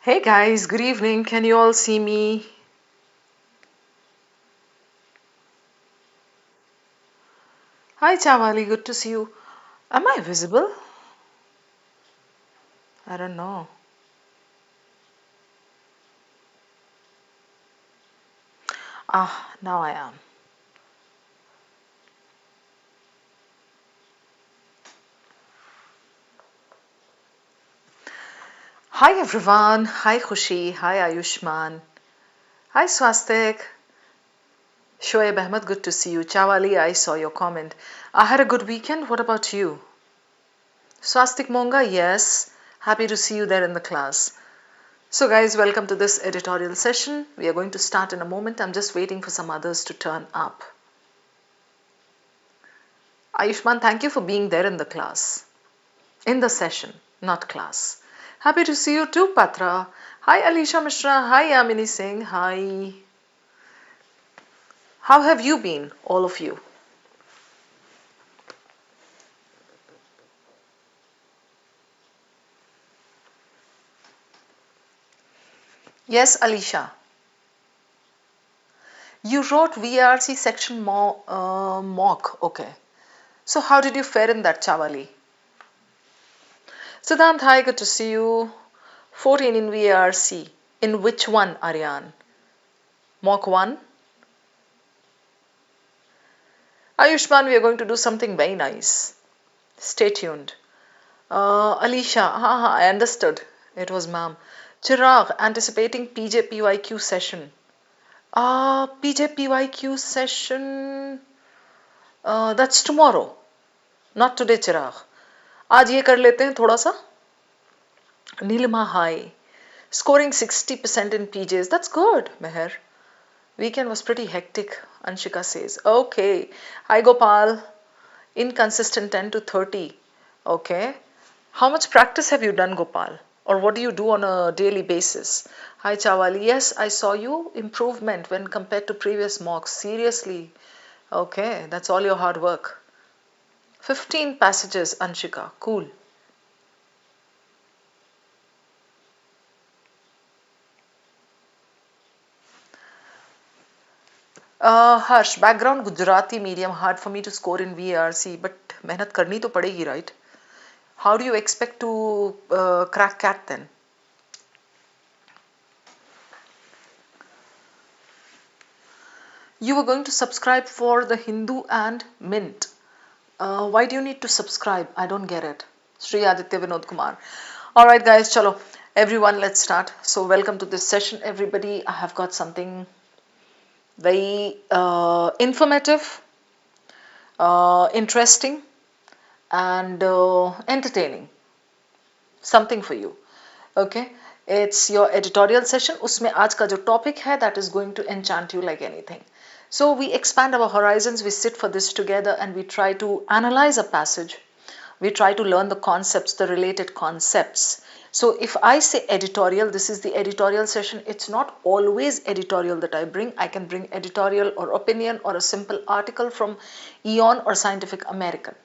Hey guys, good evening. Can you all see me? Hi Chamali, good to see you. Am I visible? I don't know. Ah, now I am. Hi everyone. Hi Khushi. Hi Ayushman. Hi Swastik. Shoaib Ahmed, good to see you. Chawali, I saw your comment. I had a good weekend. What about you? Swastik Monga, yes. Happy to see you there in the class. So guys, welcome to this editorial session. We are going to start in a moment. I'm just waiting for some others to turn up. Ayushman, thank you for being there in the class. In the session, not class. Happy to see you too, Patra. Hi, Alisha Mishra. Hi, Yamini Singh. Hi. How have you been, all of you? Yes, Alisha. You wrote VARC section mock. Okay. So how did you fare in that, Chawali? Siddhant, hi, good to see you. 14 in VARC. In which one, Aryan? Mock 1? Ayushman, we are going to do something very nice. Stay tuned. Alicia, I understood. It was ma'am. Chirag, anticipating PJPYQ session. PJPYQ session. That's tomorrow. Not today, Chirag. आज ये कर लेते हैं थोड़ा सा. Nilima high. Scoring 60% in PJs. That's good, Meher. Weekend was pretty hectic, Anshika says. Okay. Hi, Gopal. Inconsistent 10 to 30. Okay. How much practice have you done, Gopal? Or what do you do on a daily basis? Hi, Chawali. Yes, I saw you. Improvement when compared to previous mocks. Seriously. Okay, that's all your hard work. 15 passages, Anshika. Cool. Harsh, background Gujarati medium, hard for me to score in VARC, but मेहनत करनी तो पड़ेगी, right? How do you expect to crack CAT then? You were going to subscribe for the Hindu and Mint. Why do you need to subscribe? I don't get it. Sri Aditya Vinod Kumar. All right, guys, chalo. Everyone, let's start. So, welcome to this session, everybody. I have got something very informative, interesting, and entertaining. Something for you. Okay. It's your editorial session. उसमें आज का जो topic है that is going to enchant you like anything. So we expand our horizons, we sit for this together and we try to analyze a passage. We try to learn the concepts, the related concepts. So if I say editorial, this is the editorial session. It's not always editorial that I bring. I can bring editorial or opinion or a simple article from Eon or Scientific American.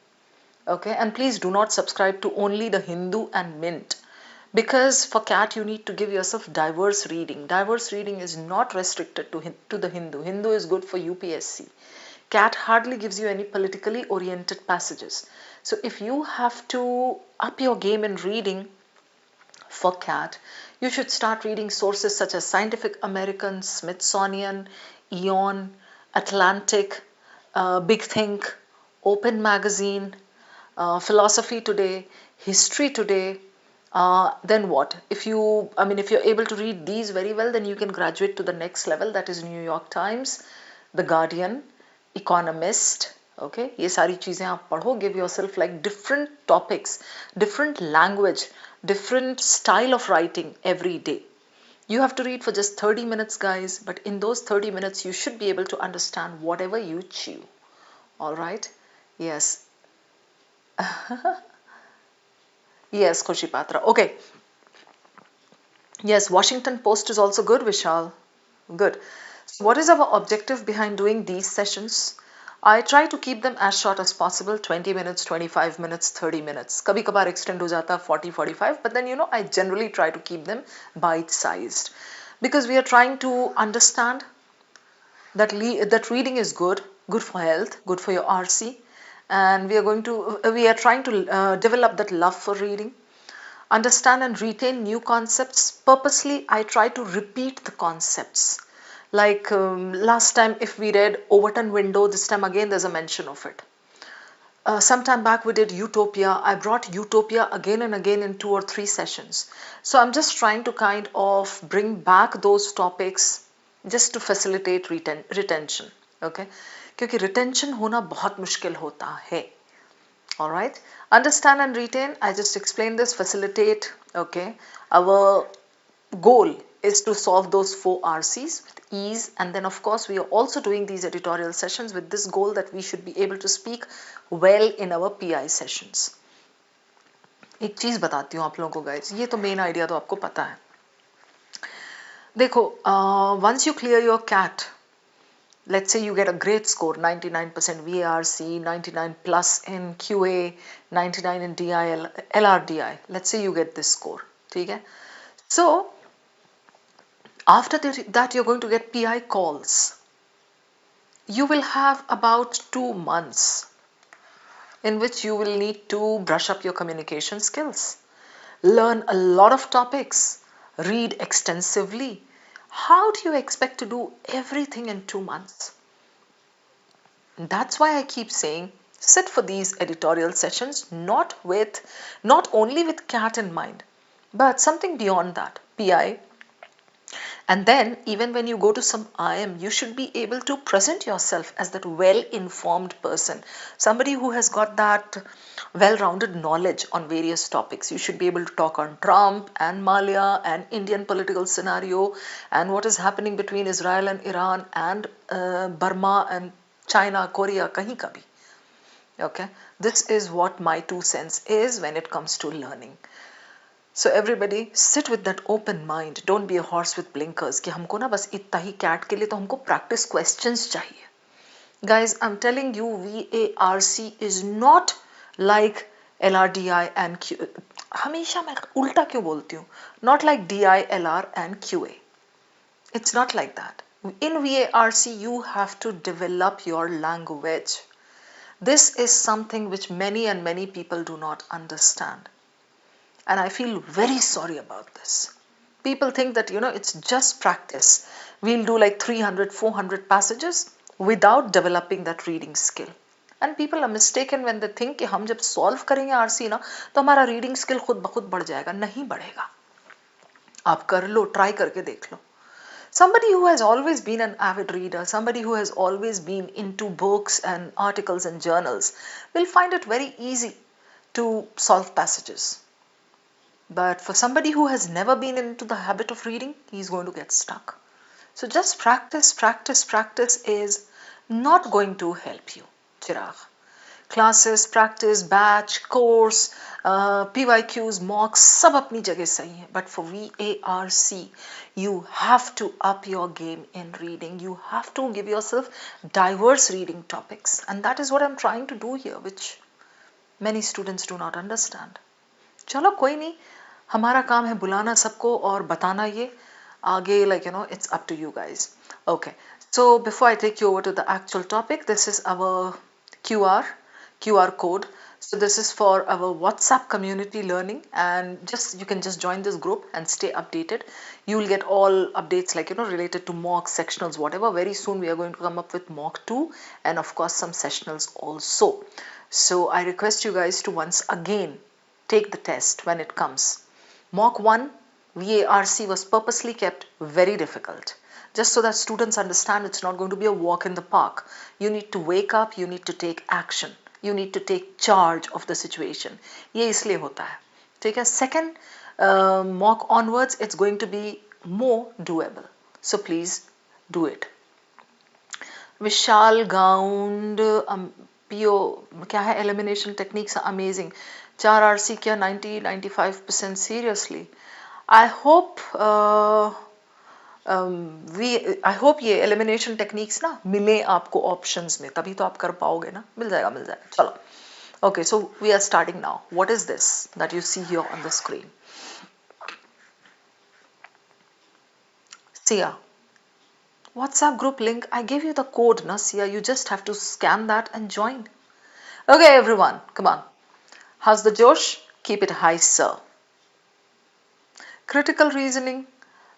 Okay, and please do not subscribe to only the Hindu and Mint. Because for CAT you need to give yourself diverse reading. Diverse reading is not restricted to the Hindu. Hindu is good for UPSC. CAT hardly gives you any politically oriented passages. So if you have to up your game in reading for CAT, you should start reading sources such as Scientific American, Smithsonian, Eon, Atlantic, Big Think, Open Magazine, Philosophy Today, History Today. Then what? If you're able to read these very well, then you can graduate to the next level. That is New York Times, The Guardian, Economist. Okay, ये सारी चीजें आप पढ़ो. Give yourself like different topics, different language, different style of writing every day. You have to read for just 30 minutes, guys. But in those 30 minutes, you should be able to understand whatever you chew. All right? Yes. Yes, Khushi Patra. Okay. Yes, Washington Post is also good, Vishal. Good. So what is our objective behind doing these sessions? I try to keep them as short as possible, 20 minutes, 25 minutes, 30 minutes. कभी कभार extend हो जाता 40, 45, but then I generally try to keep them bite-sized because we are trying to understand that reading is good for health, good for your RC, and we are trying to develop that love for reading, understand and retain new concepts. Purposely, I try to repeat the concepts. Like last time, if we read Overton Window, this time again there's a mention of it. Some time back we did Utopia. I brought Utopia again and again in 2 or 3 sessions. So I'm just trying to kind of bring back those topics just to facilitate retention. Okay, क्योंकि retention होना बहुत मुश्किल होता है. All right, understand and retain. I just explained this. Facilitate. Okay, our goal is to solve those 4 RCs with ease, and then of course we are also doing these editorial sessions with this goal that we should be able to speak well in our PI sessions. एक चीज बताती हूँ आप लोगों को guys, ये तो main idea तो आपको पता है. देखो, once you clear your CAT, let's say you get a great score, 99% VARC, 99 plus in QA, 99 in DI, LRDI. Let's say you get this score. ठीक है? So after that, you're going to get PI calls. You will have about 2 months in which you will need to brush up your communication skills, learn a lot of topics, read extensively. How do you expect to do everything in 2 months? That's why I keep saying sit for these editorial sessions, not only with CAT in mind, but something beyond that, PI. And then even when you go to some IIM, you should be able to present yourself as that well-informed person, somebody who has got that well-rounded knowledge on various topics. You should be able to talk on Trump and Malia and Indian political scenario and what is happening between Israel and Iran and Burma and China, Korea, kahin ka bhi. Okay, this is what my 2 cents is when it comes to learning. So everybody sit with that open mind. Don't be a horse with blinkers कि हमको ना बस इतना ही CAT के लिए तो हमको practice questions चाहिए. Guys, I'm telling you, VARC is not like LRDI and Q. हमेशा मैं उल्टा क्यों बोलती हूँ? Not like DI, LR and QA. It's not like that. In VARC, you have to develop your language. This is something which many people do not understand. And I feel very sorry about this. People think that, it's just practice. We'll do like 300, 400 passages without developing that reading skill. And people are mistaken when they think कि हम जब solve करेंगे RC ना तो हमारा reading skill खुद ब खुद बढ़ जाएगा. नहीं बढ़ेगा. आप कर लो, try करके देख लो. Somebody who has always been an avid reader, somebody who has always been into books and articles and journals will find it very easy to solve passages. But for somebody who has never been into the habit of reading, he's going to get stuck. So just practice is not going to help you. Chirag. Classes, practice, batch, course, PYQs, mocks, सब अपनी जगह सही है. But for VARC, you have to up your game in reading. You have to give yourself diverse reading topics. And that is what I'm trying to do here, which many students do not understand. चलो कोई नहीं, हमारा काम है बुलाना सबको और बताना ये आगे, it's up to you guys. Okay, so before I take you over to the actual topic, this is our QR code. So this is for our WhatsApp community learning, and you can just join this group and stay updated. You will get all updates related to mock, sectionals, whatever. Very soon we are going to come up with mock 2 and of course some sectionals also. So I request you guys to once again take the test when it comes. Mock 1, VARC was purposely kept very difficult, just so that students understand it's not going to be a walk in the park. You need to wake up, you need to take action, you need to take charge of the situation. ये इसलिए होता है. ठीक है? Second mock onwards, it's going to be more doable. So please do it. Vishal Gaund, PO क्या है? Elimination techniques are amazing. 4 RC क्या 90-95% seriously. I hope I hope ये एलिमिनेशन टेक्निक्स ना मिले आपको ऑप्शंस में, तभी तो आप कर पाओगे ना. मिल जाएगा मिल जाएगा. चलो. Okay, so we are starting now. What is this that you see here on the screen? Sia, WhatsApp group link. I gave you the code, na Sia. You just have to scan that and join. Okay, everyone, come on. How's the Josh? Keep it high, sir. Critical reasoning.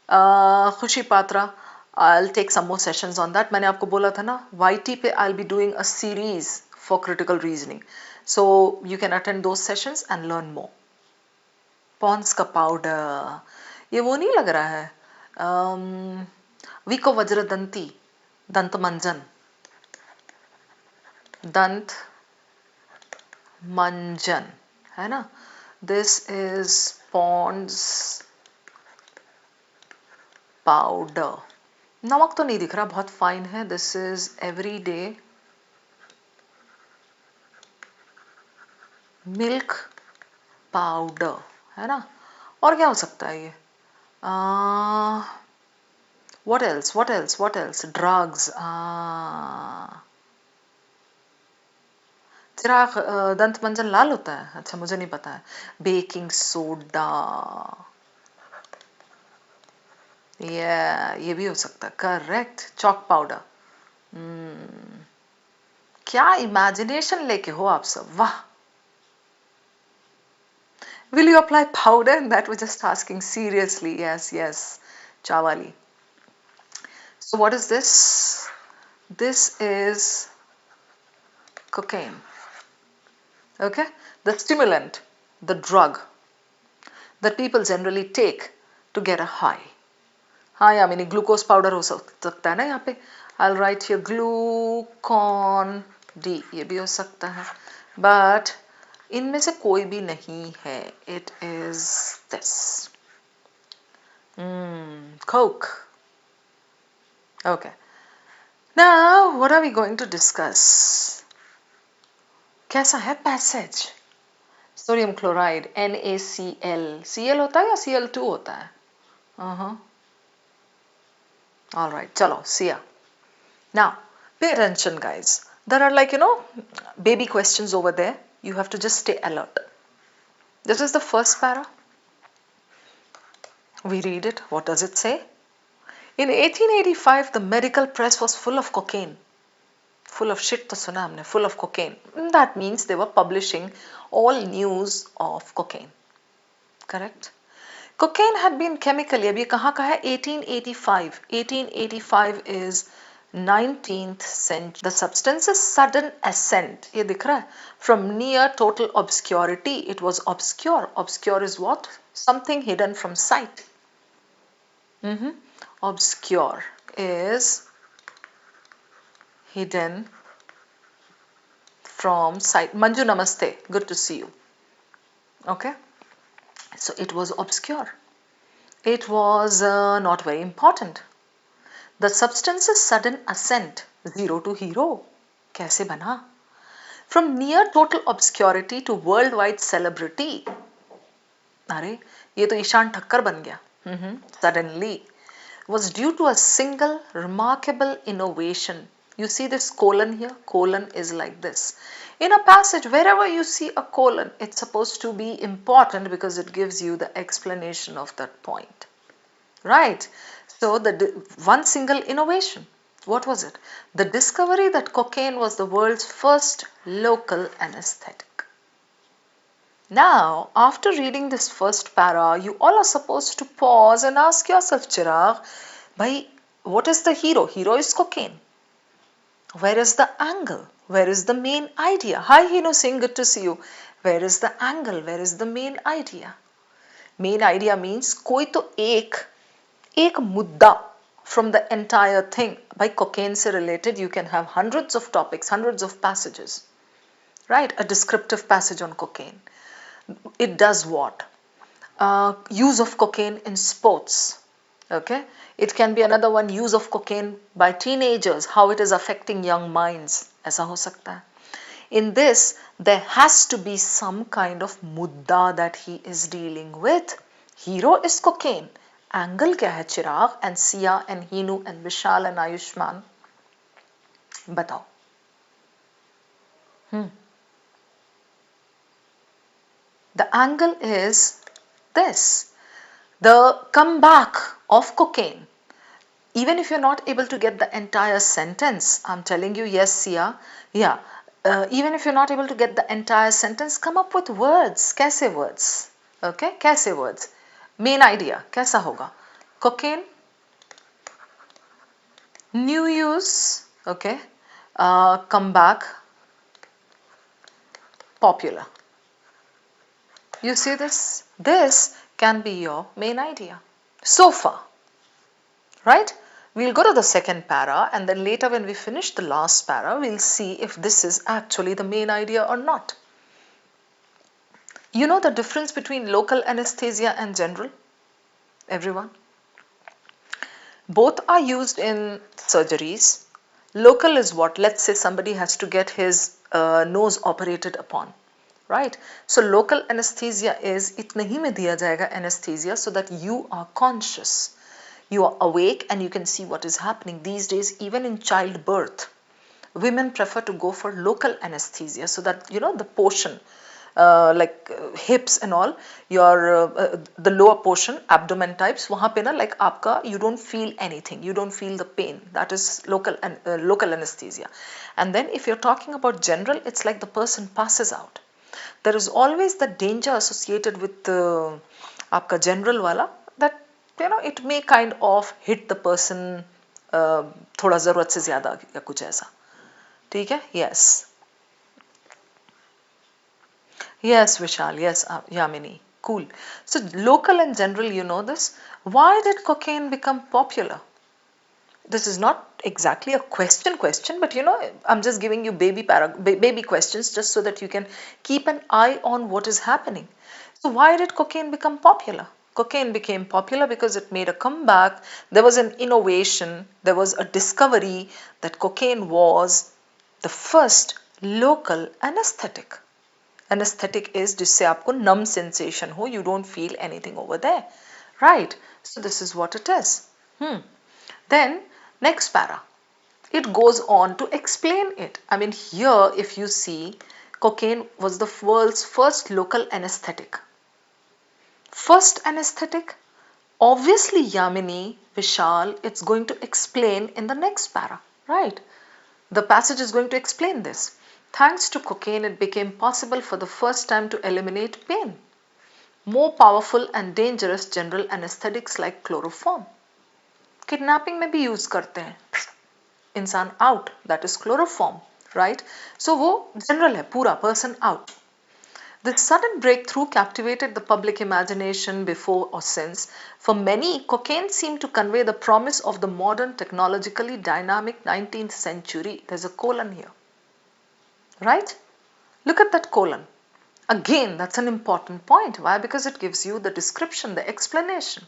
Khushi Patra. I'll take some more sessions on that. मैंने आपको बोला था ना, YT पे I'll be doing a series for critical reasoning. So you can attend those sessions and learn more. Pond's का powder, ये वो नहीं लग रहा है. विको वज्रदंती, दंत मंजन, दंत मंजन है ना. This is Pond's powder. नमक तो नहीं दिख रहा, बहुत फाइन है. This is Everyday milk powder है ना. और क्या हो सकता है ये? What else? What else? What else? Drugs. चिराग, दंत मंजन लाल होता है? अच्छा, मुझे नहीं पता है. बेकिंग सोडा, ये भी हो सकता है. करेक्ट. Chalk powder. क्या इमेजिनेशन लेके हो आप सब, वाह. Will you apply powder? And that was just asking seriously. Yes, yes. Chawali. So what is this? This is cocaine. Okay? The stimulant, the drug that people generally take to get a high. हाँ या मैंने glucose powder हो सकता है ना यहाँ पे. I'll write here Glucon D, ये भी हो सकता है. बट इनमें से कोई भी नहीं है. It is this. Coke. Okay. Now, what are we going to discuss? कैसा है passage? Sodium chloride, NaCl. Cl होता है या Cl2 होता है? All right, chalo, see ya. Now, pay attention, guys. There are baby questions over there. You have to just stay alert. This is the first para. We read it. What does it say? In 1885, the medical press was full of cocaine. Full of shit to suna humne, full of cocaine. That means they were publishing all news of cocaine. Correct? Cocaine had been chemically, अब ये कहाँ का है? 1885. 1885 is 19th century. The substance's sudden ascent, ये दिख रहा है? From near total obscurity, it was obscure. Obscure is what? Something hidden from sight. Obscure is hidden from sight. Manju, namaste. Good to see you. Okay. So it was obscure. It was not very important. The substance's sudden ascent, zero to hero. कैसे बना? From near total obscurity to worldwide celebrity. अरे ये तो ईशान ठक्कर बन गया. Suddenly was due to a single remarkable innovation. You see this colon here? Colon is like this. In a passage, wherever you see a colon, it's supposed to be important because it gives you the explanation of that point. Right? So, one single innovation. What was it? The discovery that cocaine was the world's first local anesthetic. Now, after reading this first para, you all are supposed to pause and ask yourself, Chirag, bhai, what is the hero? Hero is cocaine. Where is the angle? Where is the main idea? Hi, Hino Singh, good to see you. Where is the angle? Where is the main idea? Main idea means कोई तो एक मुद्दा from the entire thing. By cocaine se related, you can have hundreds of topics, hundreds of passages. Right? A descriptive passage on cocaine. It does what? Use of cocaine in sports. Okay? It can be another one, use of cocaine by teenagers, how it is affecting young minds. ऐसा हो सकता है. In this, there has to be some kind of mudda that he is dealing with. Hero is cocaine angle क्या है Chirag and Siya and Heenu and Vishal and Ayushman? बताओ. The angle is this, the comeback of cocaine. Even if you're not able to get the entire sentence, I'm telling you, yes, Sia, yeah. Even if you're not able to get the entire sentence, come up with words. कैसे words? Okay, कैसे words? Main idea कैसा होगा? Cocaine, new use, okay, comeback, popular. You see this? This can be your main idea. So far, right? We'll go to the second para, and then later when we finish the last para, we'll see if this is actually the main idea or not. You know the difference between local anesthesia and general? Everyone? Both are used in surgeries. Local is what? Let's say somebody has to get his nose operated upon. Right? So local anesthesia is itne hi mein diya jayega anesthesia so that you are conscious. You are awake and you can see what is happening. These days, even in childbirth, women prefer to go for local anesthesia so that, you know, the portion, hips and all, your the lower portion, abdomen types, wahan pe na, like aapka, you don't feel anything, you don't feel the pain. That is local anesthesia. And then if you're talking about general, it's like the person passes out. There is always the danger associated with aapka general wala, that, you know, it may kind of hit the person थोड़ा ज़रूरत से ज़्यादा या कुछ ऐसा. ठीक है? Yes. Yes, Vishal. Yes, Yamini. Cool. So local and general, you know this. Why did cocaine become popular? This is not exactly a question, but you know, I'm just giving you baby questions just so that you can keep an eye on what is happening. So why did cocaine become popular? Cocaine became popular because it made a comeback. There was an innovation. There was a discovery that cocaine was the first local anesthetic. Anesthetic is जिससे आपको numb sensation हो, you don't feel anything over there, right? So this is what it is. Then next para, it goes on to explain it. I mean, here if you see, cocaine was the world's first local anesthetic. First anesthetic, obviously Yamini, Vishal, it's going to explain in the next para, right? The passage is going to explain this. Thanks to cocaine, it became possible for the first time to eliminate pain. More powerful and dangerous general anesthetics like chloroform. Kidnapping में भी use करते हैं. इंसान out, that is chloroform, right? So वो general है, पूरा person out. This sudden breakthrough captivated the public imagination before or since. For many, cocaine seemed to convey the promise of the modern, technologically dynamic 19th century. There's a colon here. Right? Look at that colon. Again, that's an important point. Why? Because it gives you the description, the explanation.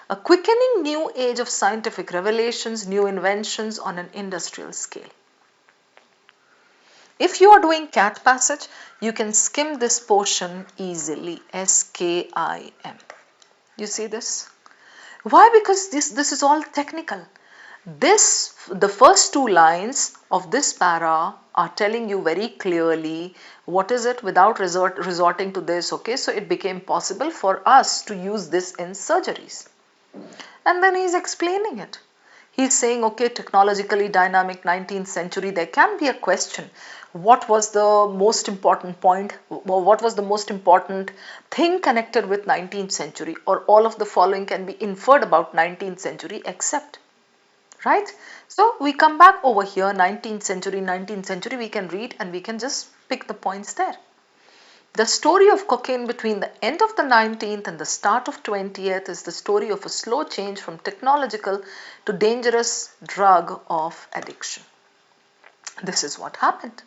A quickening new age of scientific revelations, new inventions on an industrial scale. If you are doing cat passage, you can skim this portion easily. SKIM. You see this? Why? Because this is all technical. The first two lines of this para are telling you very clearly what is it without resorting to this, okay? So it became possible for us to use this in surgeries. And then he's explaining it. He's saying, okay, technologically dynamic 19th century, there can be a question. What was the most important point? What was the most important thing connected with 19th century? Or all of the following can be inferred about 19th century except. Right? So we come back over here, 19th century, we can read and we can just pick the points there. The story of cocaine between the end of the 19th and the start of 20th is the story of a slow change from technological to dangerous drug of addiction. This is what happened.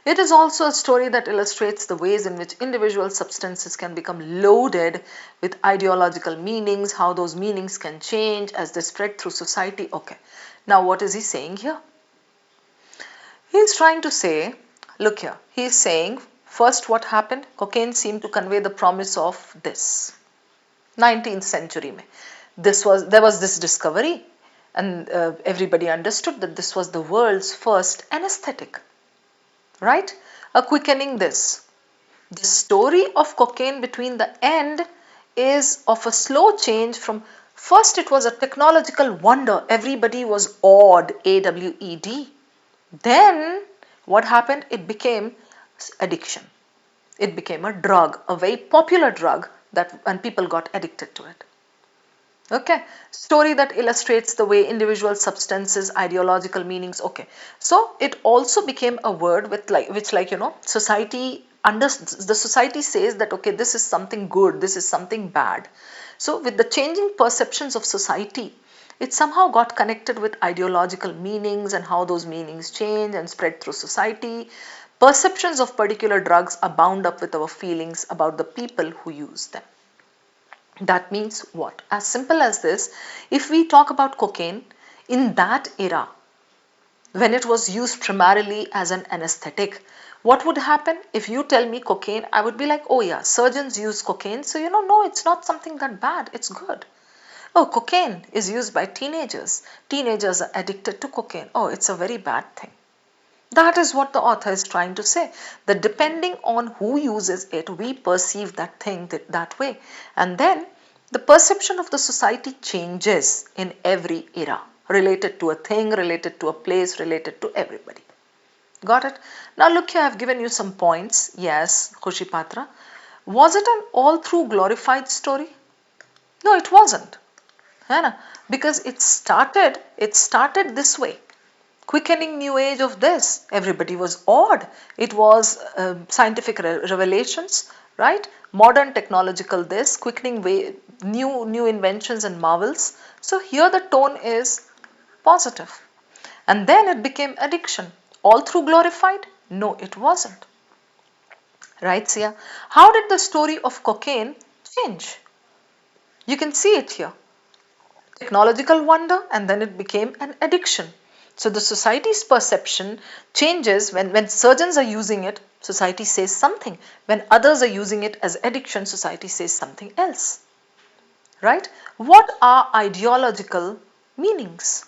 It is also a story that illustrates the ways in which individual substances can become loaded with ideological meanings, how those meanings can change as they spread through society. Okay, now what is he saying here? He is trying to say, look here, he is saying, first what happened? Cocaine seemed to convey the promise of this. 19th century mein. there was this discovery, and everybody understood that this was the world's first anesthetic, right? A quickening this. The story of cocaine between the end is of a slow change from first it was a technological wonder, everybody was awed, AWED. Then what happened? It became addiction. It became a drug, a very popular drug that and people got addicted to it. Okay, story that illustrates the way individual substances, ideological meanings. Okay, so it also became a word with which society the society says that okay, this is something good, this is something bad. So with the changing perceptions of society, it somehow got connected with ideological meanings and how those meanings change and spread through society. Perceptions of particular drugs are bound up with our feelings about the people who use them. That means what? As simple as this, if we talk about cocaine, in that era, when it was used primarily as an anesthetic, what would happen? If you tell me cocaine, I would be like, oh yeah, surgeons use cocaine, so no, it's not something that bad, it's good. Oh, cocaine is used by teenagers. Teenagers are addicted to cocaine. Oh, it's a very bad thing. That is what the author is trying to say, that depending on who uses it, we perceive that thing that way. And then the perception of the society changes in every era, related to a thing, related to a place, related to everybody. Got it? Now look here, I've given you some points. Yes, Khushi Patra. Was it an all through glorified story? No, it wasn't. Because it started this way. Quickening new age of this, everybody was awed. It was scientific revelations, right? Modern technological this, quickening way, new inventions and marvels. So here the tone is positive. And then it became addiction. All through glorified? No, it wasn't. Right, Sia? How did the story of cocaine change? You can see it here. Technological wonder, and then it became an addiction. So the society's perception changes when surgeons are using it, society says something. When others are using it as addiction, society says something else. Right? What are ideological meanings?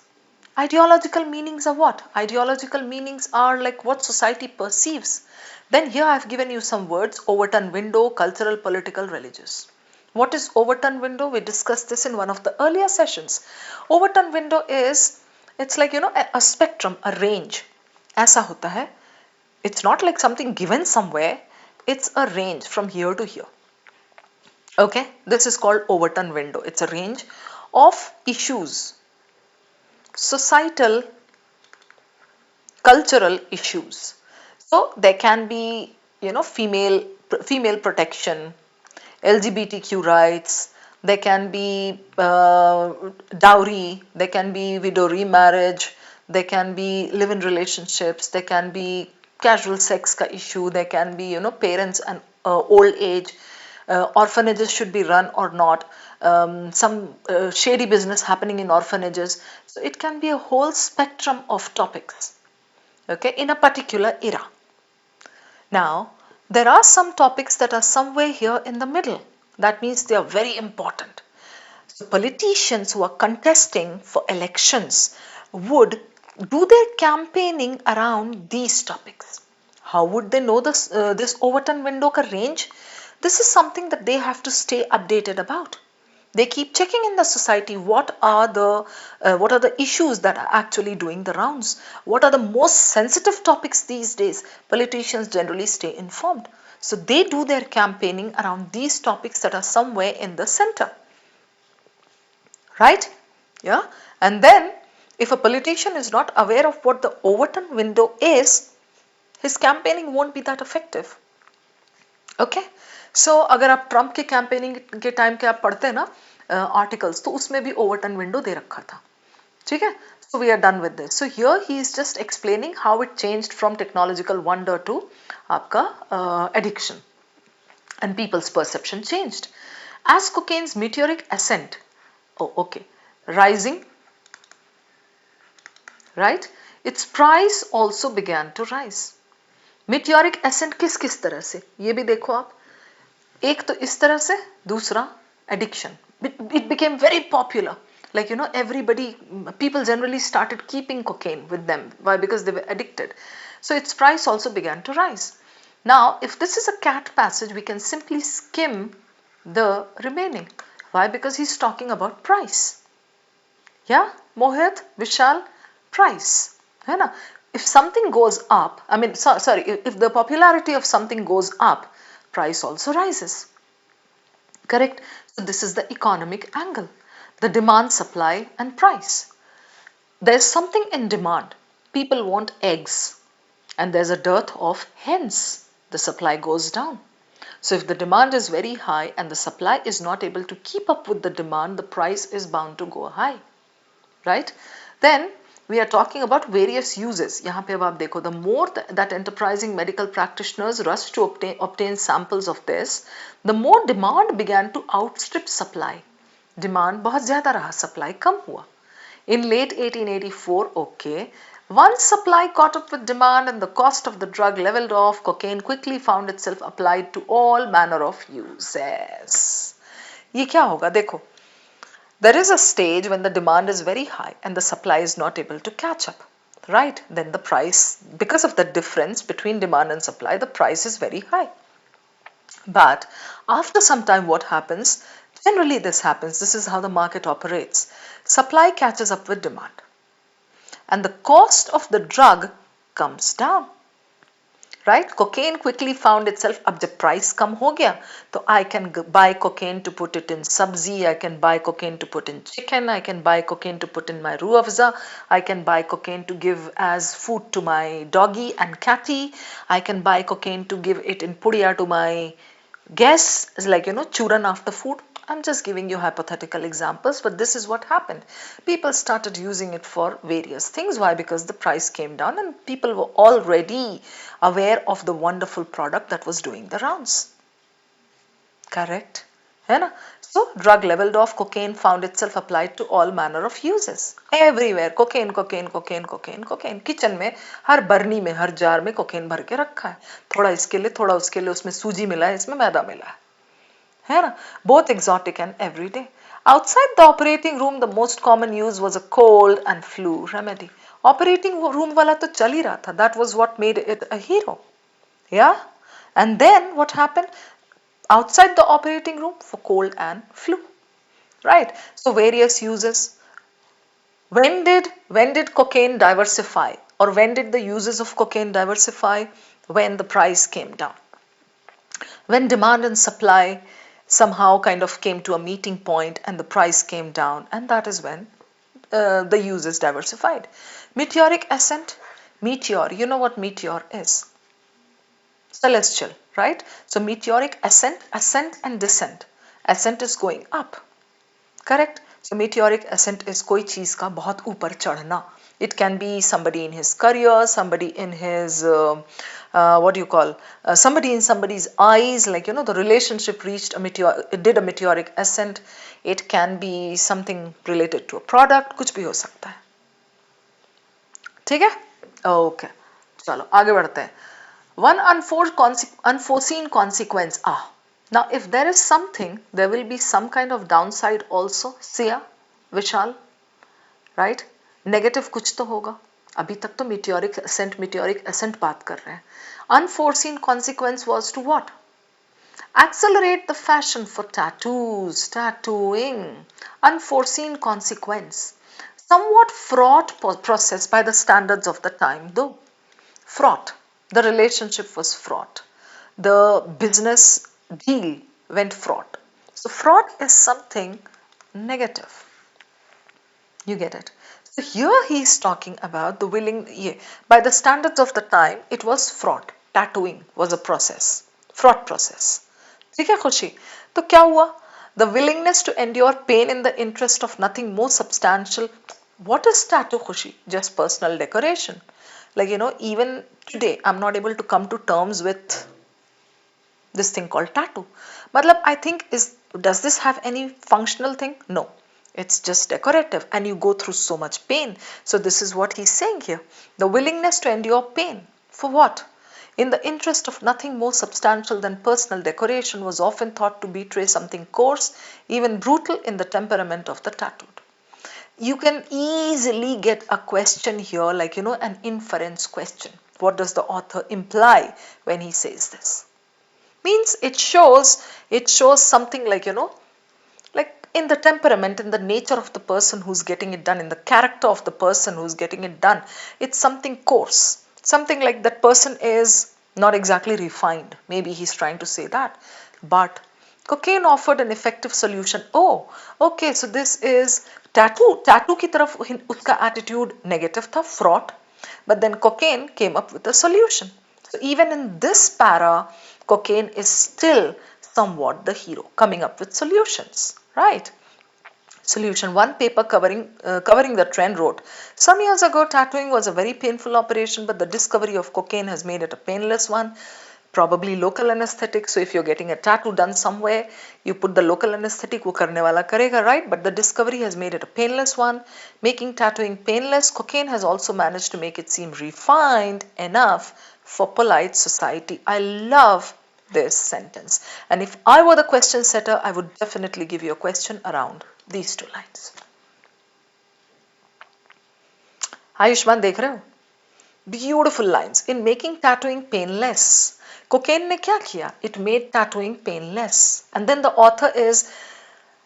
Ideological meanings are what? Ideological meanings are like what society perceives. Then here I have given you some words: overturn window, cultural, political, religious. What is overturn window? We discussed this in one of the earlier sessions. Overturn window is, it's like a spectrum, a range. ऐसा होता है. It's not like something given somewhere. It's a range from here to here. Okay, this is called overturn window. It's a range of issues, societal, cultural issues. So there can be, female protection, LGBTQ rights, there can be dowry, there can be widow remarriage, there can be live-in relationships, there can be casual sex ka issue, there can be, parents and old age, orphanages should be run or not, some shady business happening in orphanages. So it can be a whole spectrum of topics, okay, in a particular era. Now, there are some topics that are somewhere here in the middle. That means they are very important. So politicians who are contesting for elections would do their campaigning around these topics. How would they know this overturn window ka range? This is something that they have to stay updated about. They keep checking in the society what are the issues that are actually doing the rounds. What are the most sensitive topics these days? Politicians generally stay informed. So they do their campaigning around these topics that are somewhere in the center. Right? Yeah. And then if a politician is not aware of what the overturn window is, his campaigning won't be that effective. Okay? सो अगर आप Trump के campaigning के time के आप पढ़ते हैं ना articles, तो उसमें भी ओवरटर्न विंडो दे रखा था. ठीक है? So we are done with this. So here he is just explaining how it changed from technological wonder to आपका addiction, and people's perception changed as cocaine's meteoric ascent. Oh, okay. Rising, right? Its price also began to rise. Meteoric ascent किस तरह से, ये भी देखो आप. एक तो इस तरह से, दूसरा addiction, it became very popular. Like, people generally started keeping cocaine with them. Why? Because they were addicted. So its price also began to rise. Now, if this is a cat passage, we can simply skim the remaining. Why? Because he's talking about price. Yeah, Mohit, Vishal, price. है ना? If something goes up, sorry, if the popularity of something goes up, price also rises. Correct? So this is the economic angle, the demand, supply and price. There's something in demand. People want eggs and there's a dearth of hens. The supply goes down. So if the demand is very high and the supply is not able to keep up with the demand, the price is bound to go high. Right? Then we are talking about various uses. यहाँ पे अब आप देखो, the more that enterprising medical practitioners rushed to obtain samples of this, the more demand began to outstrip supply. Demand बहुत ज़्यादा रहा, supply कम हुआ. In late 1884, okay, once supply caught up with demand and the cost of the drug leveled off, cocaine quickly found itself applied to all manner of uses. ये क्या होगा? देखो, there is a stage when the demand is very high and the supply is not able to catch up, right? Then the price, because of the difference between demand and supply, the price is very high. But after some time, what happens? Generally, this happens. This is how the market operates. Supply catches up with demand, and the cost of the drug comes down. Right? Cocaine quickly found itself, अब जब price कम हो गया, तो I can buy cocaine to put it in sabzi, I can buy cocaine to put in chicken, I can buy cocaine to put in my ruh afza, I can buy cocaine to give as food to my doggy and catty, I can buy cocaine to give it in pudiya to my guests, like, churan after food. I'm just giving you hypothetical examples, but this is what happened. People started using it for various things. Why? Because the price came down and people were already aware of the wonderful product that was doing the rounds. Correct? है ना? So, drug leveled off, cocaine found itself applied to all manner of uses. Everywhere, cocaine, cocaine, cocaine, cocaine, cocaine. Kitchen में, हर बर्नी में, हर jar में cocaine भर के रखा है. थोड़ा इसके लिए, थोड़ा उसके लिए, उसमें सूजी मिला है, इसमें मैदा मिला है. Both exotic and everyday. Outside the operating room, the most common use was a cold and flu remedy. Operating room wala to chal hi raha tha. That was what made it a hero. Yeah? And then what happened? Outside the operating room for cold and flu. Right? So various uses. When did cocaine diversify? Or when did the uses of cocaine diversify? When the price came down. When demand and supply somehow kind of came to a meeting point and the price came down, and that is when the use is diversified. Meteoric ascent, meteor, you know what meteor is? Celestial, right? So meteoric ascent and descent. Ascent is going up, correct? So meteoric ascent is कोई चीज का बहुत ऊपर चढ़ना. It can be somebody in his career, somebody in his somebody in somebody's eyes, like, the relationship reached it did a meteoric ascent. It can be something related to a product, कुछ भी हो सकता है. ठीक है? Okay. चलो आगे बढ़ते हैं. One unforeseen consequence. Now if there is something, there will be some kind of downside also. Sia, Vishal, right? Negative कुछ तो होगा. अभी तक तो meteoric ascent बात कर रहे हैं. Unforeseen consequence was to what? Accelerate the fashion for tattoos, tattooing. Unforeseen consequence. Somewhat fraught process by the standards of the time though. Fraught. The relationship was fraught. The business deal went fraught. So fraught is something negative. You get it? So here he is talking about the by the standards of the time, it was fraught. Tattooing was a process. Fraught process. ठीक है खुशी? तो क्या हुआ? The willingness to endure pain in the interest of nothing more substantial. What is tattoo, Khushi? Just personal decoration. Like, even today, I'm not able to come to terms with this thing called tattoo. Matlab, I think, does this have any functional thing? No. It's just decorative and you go through so much pain. So this is what he's saying here. The willingness to endure pain. For what? in the interest of nothing more substantial than personal decoration, was often thought to betray something coarse, even brutal in the temperament of the tattooed. You can easily get a question here, like, an inference question. What does the author imply when he says this? Means it shows something like, like in the temperament, in the nature of the person who's getting it done, in the character of the person who's getting it done. It's something coarse, something like that person is not exactly refined. Maybe he's trying to say that. But cocaine offered an effective solution. Oh, okay, so this is tattoo की तरफ उसका attitude negative था, fraught, but then cocaine came up with a solution. So even in this para, cocaine is still somewhat the hero, coming up with solutions, right? Solution one paper covering the trend wrote, some years ago tattooing was a very painful operation, but the discovery of cocaine has made it a painless one. Probably local anesthetic. So if you're getting a tattoo done somewhere, you put the local anesthetic, wo karne wala karega, right? But the discovery has made it a painless one. Making tattooing painless, cocaine has also managed to make it seem refined enough for polite society. I love this sentence. And if I were the question setter, I would definitely give you a question around these two lines. Ayushman देख रहे हो? Beautiful lines. In making tattooing painless, cocaine ने क्या किया? It made tattooing painless. And then the author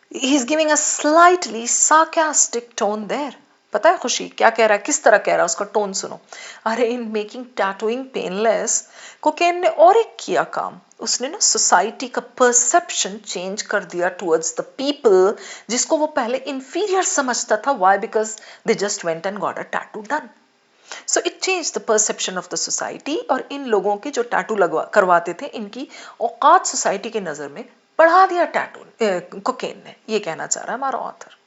he's giving a slightly sarcastic tone there. पता है खुशी क्या कह रहा है, किस तरह कह रहा है, उसका टोन सुनो. अरे in making tattooing painless, cocaine ने और एक किया काम. उसने ना सोसाइटी का परसेप्शन चेंज कर दिया टुवर्ड्स द पीपल जिसको वो पहले इंफीरियर समझता था. Why? Because they just went and got a tattoo done. So it change the perception of the society. और इन लोगों के जो टैटू करवाते थे, इनकी औकात सोसाइटी के नजर में बढ़ा दिया टैटू कोकेन ने. ये कहना चाह रहा है हमारा author.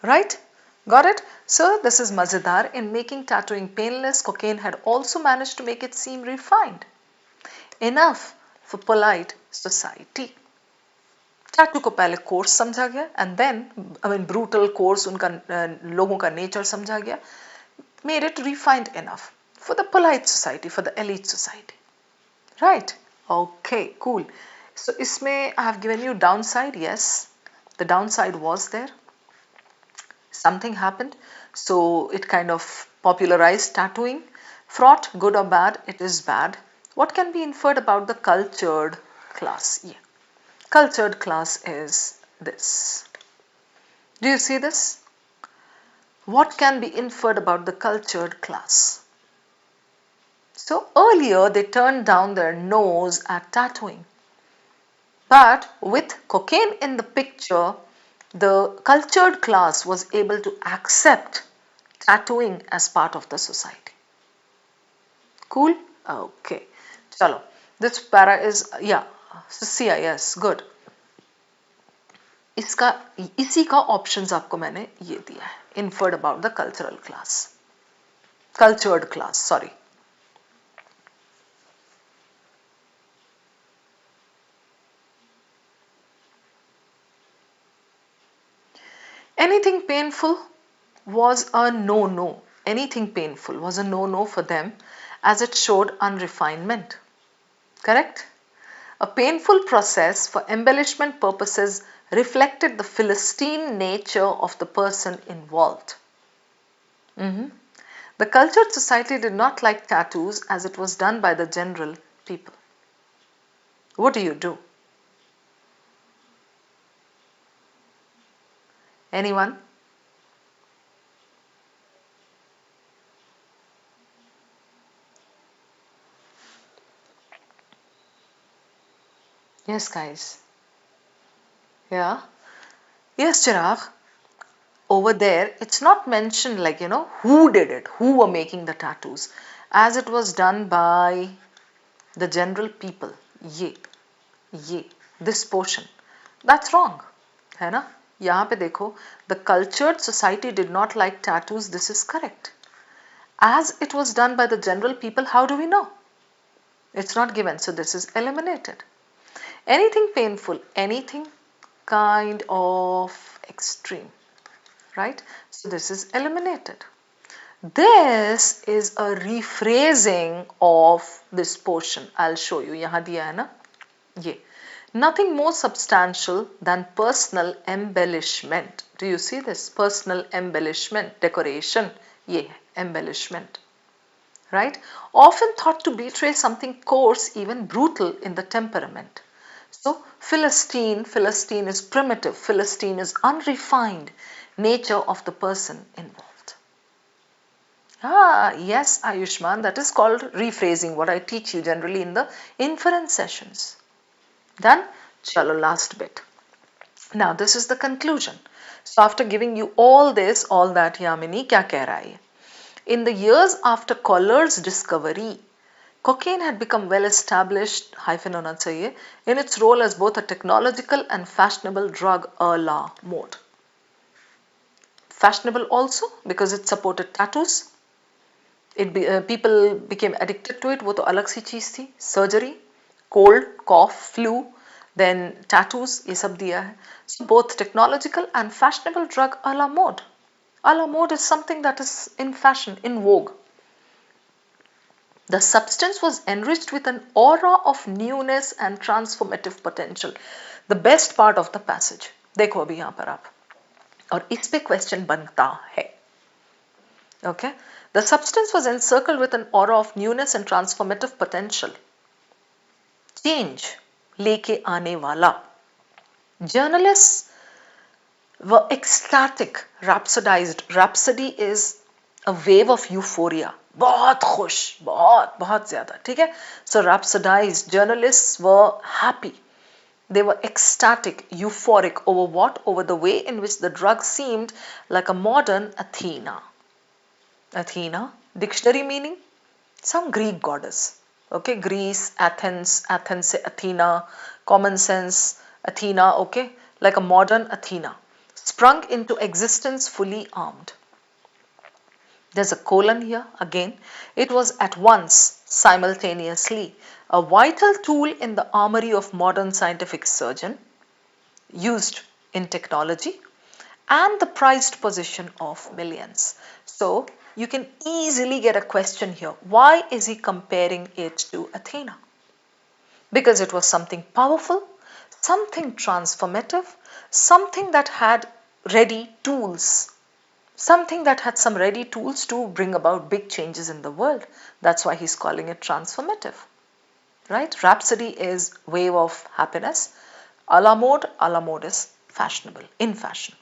Right? Got it? So this is Mazedar. In making tattooing painless, cocaine had also managed to make it seem refined enough for polite society. Tattoo को पहले कोर्स समझा गया एंड देन ब्रूटल कोर्स उनका लोगों का nature समझा गया. Made it refined enough for the polite society, for the elite society. Right? Okay, cool. So इसमें I have given you downside. Yes, the downside was there. Something happened, so it kind of popularized tattooing. Fraught, good or bad? It is bad. What can be inferred about the cultured class? Yeah. Cultured class is this. Do you see this? What can be inferred about the cultured class? So earlier they turned down their nose at tattooing. But with cocaine in the picture, the cultured class was able to accept tattooing as part of the society. Cool? Okay. Chalo. This para is, yeah, Sia, yes, good. इसी का options आपको मैंने ये दिया है. Inferred about the cultural class. Cultured class, sorry. Anything painful was a no-no. Anything painful was a no-no for them as it showed unrefinement. Correct? A painful process for embellishment purposes reflected the Philistine nature of the person involved. The cultured society did not like tattoos as it was done by the general people. What do you do? Anyone? Yes, guys. Yeah. Yes, Chirag. Over there, it's not mentioned like, who did it, who were making the tattoos, as it was done by the general people. This portion. That's wrong. है ना? यहाँ पे देखो, the cultured society did not like tattoos. This is correct. As it was done by the general people, how do we know? It's not given, so this is eliminated. Anything painful, anything kind of extreme, right? So this is eliminated. This is a rephrasing of this portion. I'll show you. यहाँ दिया है ना ये. Nothing more substantial than personal embellishment. Do you see this? Personal embellishment, decoration. ये है embellishment. Right? Often thought to betray something coarse, even brutal in the temperament. So, Philistine is primitive, Philistine is unrefined nature of the person involved. Ah, yes, Ayushman, that is called rephrasing, what I teach you generally in the inference sessions. Done? Chalo, last bit. Now, this is the conclusion. So, after giving you all this, all that, Yamini, kya keh raha hai? In the years after Collard's discovery, cocaine had become well established hyphen hona chahiye, in its role as both a technological and fashionable drug a la mode. Fashionable also because it supported tattoos. People became addicted to it. वो तो अलग सी चीज थी. Surgery, cold, cough, flu, then tattoos, ये सब दिया है. So both technological and fashionable drug a la mode. A la mode is something that is in fashion, in vogue. The substance was enriched with an aura of newness and transformative potential. The best part of the passage. देखो अभी यहाँ पर आप. और इस पे question बनता है. Okay? The substance was encircled with an aura of newness and transformative potential. Change लेके आने वाला. Journalists were ecstatic, rhapsodized. Rhapsody is a wave of euphoria. बहुत खुश, बहुत ज़्यादा, ठीक है? So rhapsodized. Journalists were happy. They were ecstatic, euphoric over what? Over the way in which the drug seemed like a modern Athena. Athena, dictionary meaning? Some Greek goddess. Okay, Greece, Athens, Athens se Athena, common sense, Athena, okay, like a modern Athena, sprung into existence fully armed. There's a colon here again. It was at once, simultaneously, a vital tool in the armory of modern scientific surgeon, used in technology, and the prized possession of millions. So, you can easily get a question here. Why is he comparing it to Athena? Because it was something powerful, something transformative, something that had ready tools. Something that had some ready tools to bring about big changes in the world. That's why he's calling it transformative. Right? Rhapsody is wave of happiness. A la mode is fashionable, in fashion.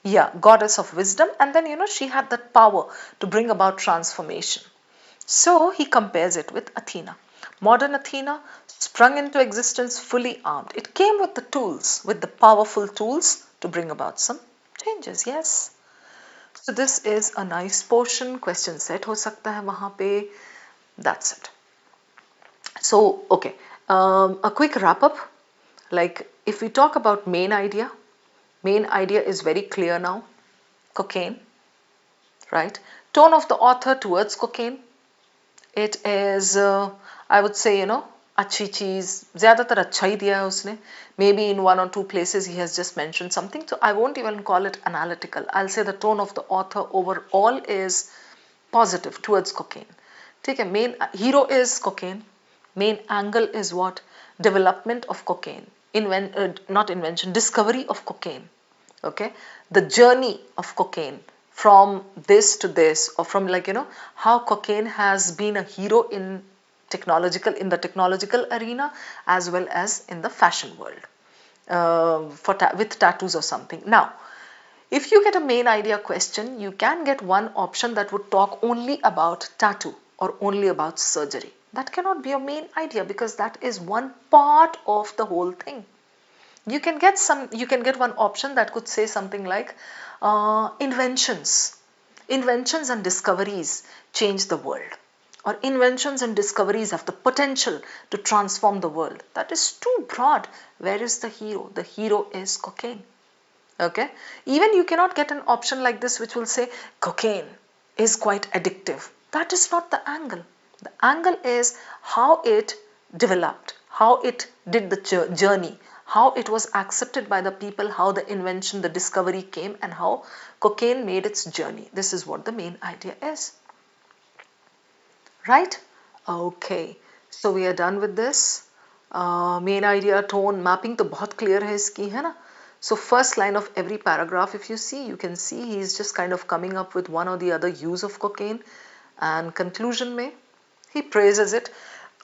Yeah, goddess of wisdom, and then she had that power to bring about transformation. So he compares it with Athena. Modern Athena sprung into existence fully armed. It came with the tools, with the powerful tools to bring about some changes. Yes. So this is a nice portion. Question set हो सकता है वहाँ पे. That's it. So okay, a quick wrap up. Like if we talk about main idea is very clear now. Cocaine, right? Tone of the author towards cocaine. It is, I would say, अच्छी चीज, ज़्यादातर अच्छा ही दिया है उसने. Maybe in one or two places he has just mentioned something. So I won't even call it analytical. I'll say the tone of the author overall is positive towards cocaine. ठीक है, main hero is cocaine. Main angle is what? Development of cocaine. Not invention, discovery of cocaine. Okay, the journey of cocaine from this to this, or from how cocaine has been a hero in the technological arena as well as in the fashion world, with tattoos or something. Now, if you get a main idea question, you can get one option that would talk only about tattoo or only about surgery. That cannot be a main idea because that is one part of the whole thing. You can get one option that could say something like inventions and discoveries change the world, or inventions and discoveries have the potential to transform the world. That is too broad. Where is the hero? The hero is cocaine. Okay, even you cannot get an option like this which will say cocaine is quite addictive. That is not the angle. The angle is how it developed, how it did the journey, how it was accepted by the people, how the invention, the discovery came, and how cocaine made its journey. This is what the main idea is. Right? Okay. So we are done with this. Main idea, tone, mapping तो बहुत clear है इसकी, है ना? So first line of every paragraph, if you see, you can see he is just kind of coming up with one or the other use of cocaine, and conclusion में he praises it.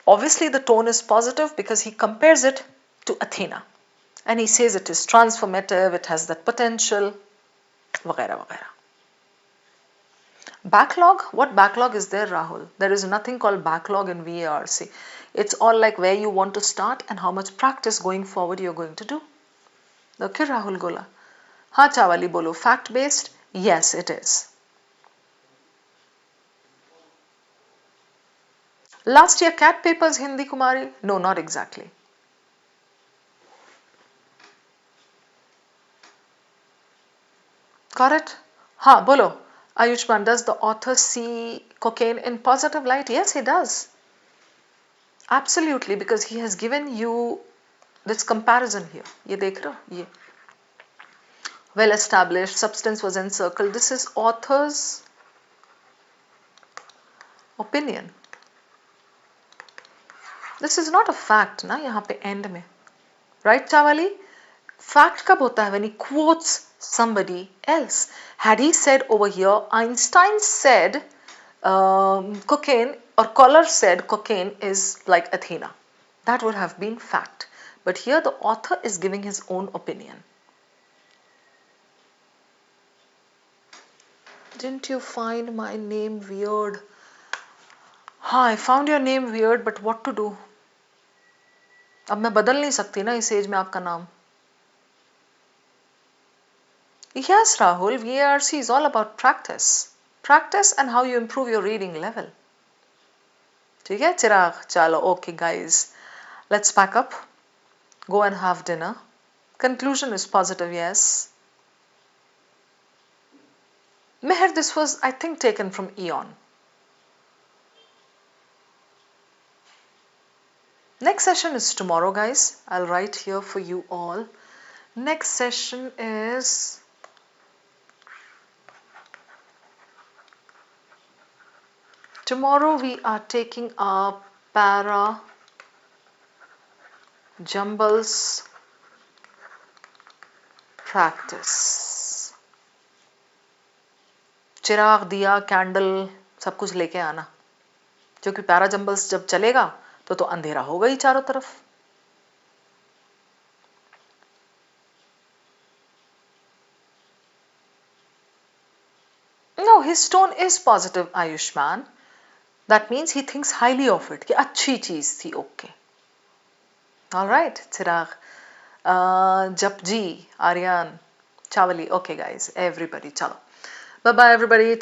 Obviously the tone is positive because he compares it to Athena, and he says it is transformative, it has that potential, वगैरह वगैरह. Backlog? What backlog is there, Rahul? There is nothing called backlog in VARC. It's all like where you want to start and how much practice going forward you're going to do. Okay, Rahul Gola. हाँ चावली बोलो, fact based? Yes, it is. Last year CAT papers Hindi Kumari? No, not exactly. Got it? हाँ बोलो. Ayushman, does the author see cocaine in positive light? Yes, he does. Absolutely, because he has given you this comparison here. ये देख रहे हो? ये. Well established, substance was encircled. This is author's opinion. This is not a fact ना यहाँ पे end में. Right, Chawali? Fact कब होता है? When he quotes somebody else. Had he said over here, Einstein said cocaine, or Collar said cocaine is like Athena. That would have been fact. But here the author is giving his own opinion. Didn't you find my name weird? हाँ, I found your name weird, but what to do? अब मैं बदल नहीं सकती ना इस as में आपका नाम. Yes, Rahul, VARC is all about practice. Practice and how you improve your reading level. ठीक है चिराग? चलो, okay guys, let's pack up. Go and have dinner. Conclusion is positive, yes. Meher, this was, I think, taken from Eon. Next session is tomorrow, guys. I'll write here for you all. Next session is tomorrow. We are taking our para jumbles practice. चिराग, दिया, candle सब कुछ लेके आना, क्योंकि para jumbles जब चलेगा तो अंधेरा होगा ही चारों तरफ. No, his tone is positive, Ayushman. That means he thinks highly of it. कि अच्छी चीज थी. Okay. All right, चिराग, Japji, Aryan, चावली. Okay, guys, everybody, चलो. Bye bye, everybody.